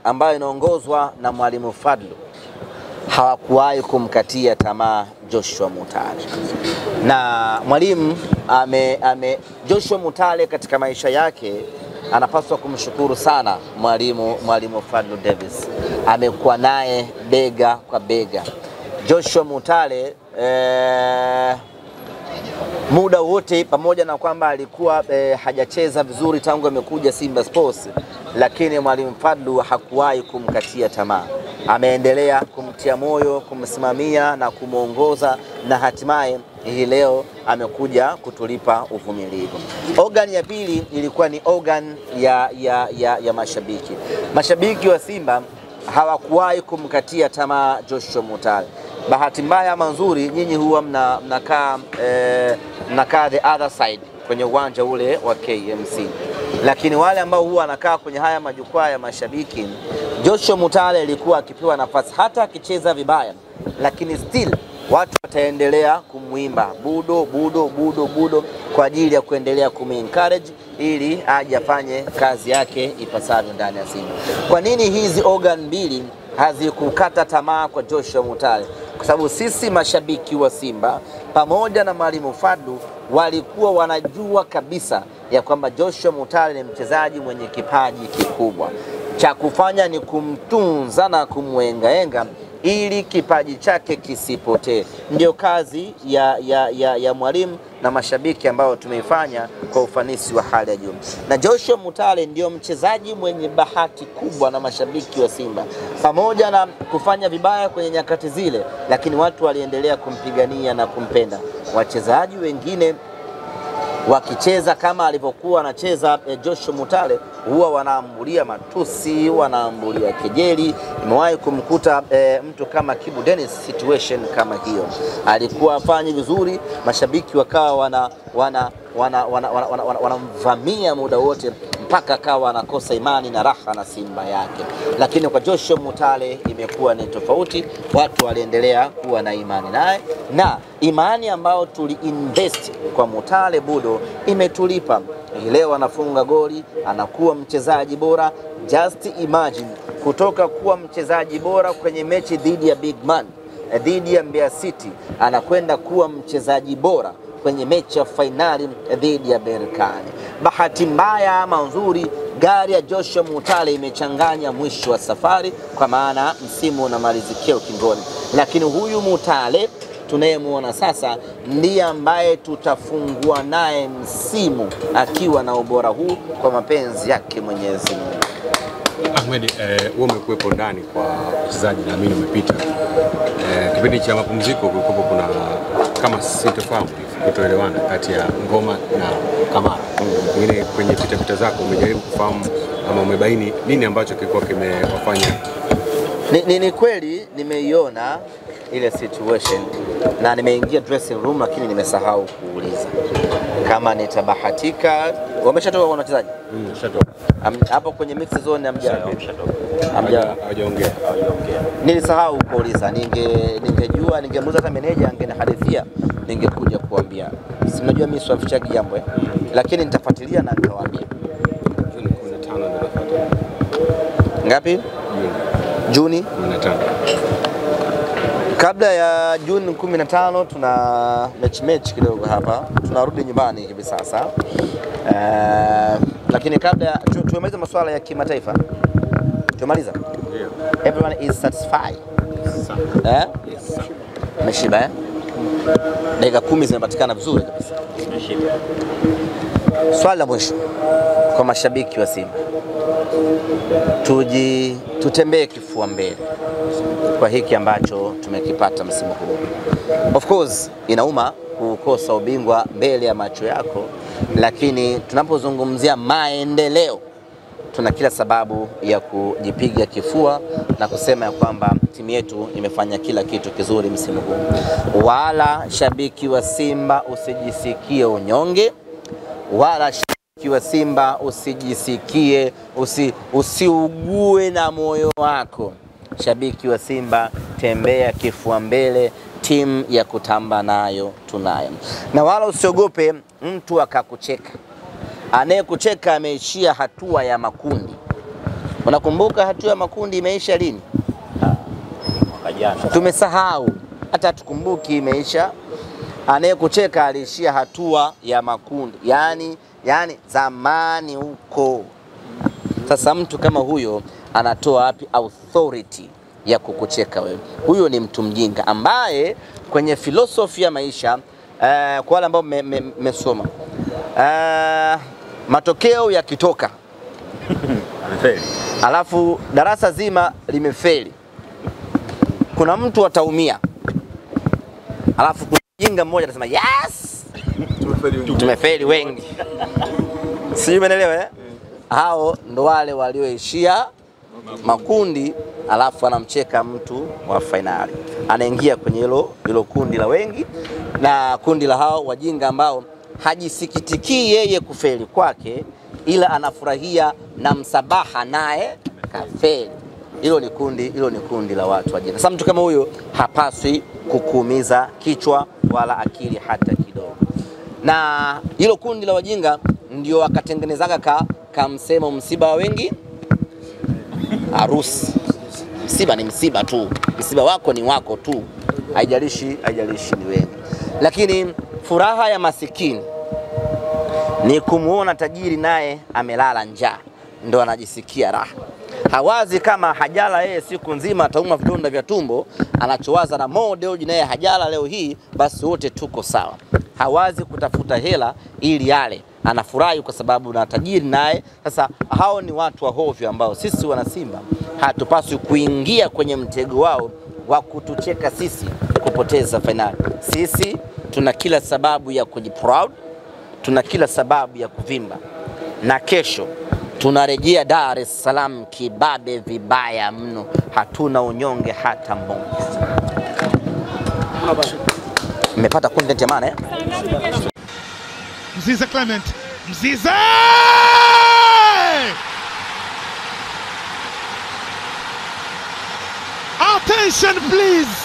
ambayo inaongozwa na Mwalimu Fadlu hawakuwahi kumkatia tamaa Joshua Mutale. Na mwalimu Joshua Mutale katika maisha yake anapaswa kumshukuru sana mwalimu Fadlu Davis. Amekuwa naye bega kwa bega. Joshua Mutale muda wote, pamoja na kwamba alikuwa hajacheza vizuri tangu amekuja Simba Sports, lakini mwalimu Fadlu hakuwahi kumkatia tamaa. Ameendelea kumtia moyo, kumsimamia na kumuongoza, na hatimaye hii leo amekuja kutulipa uvumilivu. Organ ya pili ilikuwa ni organ ya mashabiki. Mashabiki wa Simba hawakuwahi kumkatia tamaa Joshua Mutale. Bahati mbaya ama nzuri, nyinyi huwa mnakaa the other side kwenye uwanja ule wa KMC. Lakini wale ambao huwa wanakaa kwenye haya majukwaa ya mashabiki, Joshua Mutale alikuwa akipewa nafasi hata akicheza vibaya, lakini still watu wataendelea kumuimba budo budo budo budo kwa ajili ya kuendelea kumencourage ili aje afanye kazi yake ipasavyo ndani ya Simba. Kwa nini hizi organ mbili hazikukata tamaa kwa Joshua Mutale? Kwa sababu sisi mashabiki wa Simba pamoja na mwalimu Fadlu walikuwa wanajua kabisa ya kwamba Joshua Mutale ni mchezaji mwenye kipaji kikubwa. Cha kufanya ni kumtunza na kumwengaenga ili kipaji chake kisipotee. Ndio kazi ya mwalimu na mashabiki ambao tumeifanya kwa ufanisi wa hali ya juu. Na Joshua Mutale ndio mchezaji mwenye bahati kubwa na mashabiki wa Simba. Pamoja na kufanya vibaya kwenye nyakati zile, lakini watu waliendelea kumpigania na kumpenda. Wachezaji wengine wakicheza kama alivyokuwa anacheza Joshua Mutale, huwa wanaambulia matusi, wanaambulia kejeli. Nimewahi kumkuta mtu kama Kibu Dennis situation kama hiyo. Alikuwa afanye vizuri, mashabiki wakawa wanamvamia muda wote mpaka akawa anakosa imani na raha na Simba yake. Lakini kwa Joshua Mutale imekuwa ni tofauti, watu waliendelea kuwa na imani naye, na imani ambayo tuliinvest kwa Mutale budo imetulipa. Leo anafunga goli, anakuwa mchezaji bora. Just imagine kutoka kuwa mchezaji bora kwenye mechi dhidi ya Big Man, dhidi ya Mbeya City, anakwenda kuwa mchezaji bora kwenye mechi ya finali dhidi ya Berkane. Bahati mbaya ama nzuri, gari ya Joshua Mutale imechanganya mwisho wa safari, kwa maana msimu unamalizikia ukingoni. Lakini huyu Mutale tunayemuona sasa ndiye ambaye tutafungua naye msimu akiwa na ubora huu kwa mapenzi yake Mwenyezi Mungu. Ahmed, wewe umekuwepo ndani kwa wachezaji na mimi nimepita. Kipindi cha mapumziko kulikuwa kuna kama sintofahamu, kutoelewana kati ya Ngoma na Kamara. Pengine kwenye pita zako umejaribu kufahamu ama umebaini nini ambacho kilikuwa kimewafanya? Ni kweli nimeiona ile situation na nimeingia dressing room, lakini nimesahau kuuliza kama nitabahatika. Wameshatoka kwa wachezaji? Wameshatoka. Hapo kwenye mix zone hawajaongea. Nilisahau kuuliza. Ningejua, ningemuuliza hata meneja angenihadithia, ningekuja kuambia. Si unajua mimi swafichaki jambo lakini nitafuatilia na nitawaambia. Juni 15 ndio nafuata. Ngapi? Juni 15. Kabla ya Juni 15 tuna match kidogo hapa. Tunarudi nyumbani hivi sasa. Lakini kabla tumemaliza masuala ya kimataifa. Tumemaliza? Ndio. Everyone is satisfied. Yes. Meshiba dakika 10 zimepatikana vizuri kabisa. Meshiba. Swali la mwisho kwa mashabiki wa Simba. Tutembee kifua mbele kwa hiki ambacho tumekipata msimu huu. Of course inauma kukosa ubingwa mbele ya macho yako, lakini tunapozungumzia maendeleo tuna kila sababu ya kujipiga kifua na kusema ya kwamba timu yetu imefanya kila kitu kizuri msimu huu. Wala shabiki wa Simba usijisikie unyonge, wala shabiki wa Simba usijisikie usiugue na moyo wako. Shabiki wa Simba, tembea kifua mbele, timu ya kutamba nayo tunayo. Na wala usiogope mtu akakucheka. Anayekucheka ameishia hatua ya makundi. Unakumbuka hatua ya makundi imeisha lini? Tumesahau, hata tukumbuki imeisha. Anayekucheka aliishia hatua ya makundi, yani zamani huko. Sasa mtu kama huyo anatoa wapi authority ya kukucheka wewe? Huyo ni mtu mjinga ambaye kwenye filosofi ya maisha kwa wale ambao mmesoma matokeo yakitoka alafu darasa zima limefeli, kuna mtu ataumia, alafu kuna mjinga mmoja atasema yes, tumefeli wengi. Sijui umeelewa eh? Hao ndo wale walioishia makundi, alafu anamcheka mtu wa finali, anaingia kwenye hilo kundi la wengi, na kundi la hao wajinga ambao hajisikitiki yeye kufeli kwake, ila anafurahia na msabaha naye kafeli. Hilo ni kundi la watu wajinga. Sasa mtu kama huyo hapaswi kukuumiza kichwa wala akili hata kidogo. Na hilo kundi la wajinga ndio wakatengenezaga kamsemo, msiba wa wengi harusi. Msiba ni msiba tu, msiba wako ni wako tu, haijalishi ni wengi. Lakini furaha ya masikini ni kumuona tajiri naye amelala njaa, ndo anajisikia raha. Hawazi kama hajala yeye siku nzima atauma vidonda vya tumbo, anachowaza na model naye hajala leo hii, basi wote tuko sawa. Hawazi kutafuta hela ili yale, anafurahi kwa sababu na tajiri naye. Sasa hao ni watu wa hovyo ambao sisi wana Simba hatupaswi kuingia kwenye mtego wao wa kutucheka sisi kupoteza finali. Sisi tuna kila sababu ya kujiproud, tuna kila sababu ya kuvimba, na kesho tunarejea Dar es Salaam kibabe vibaya mno, hatuna unyonge hata mmoja. Mmepata content ya maana eh? Mzize Clement, Mzize! Attention please!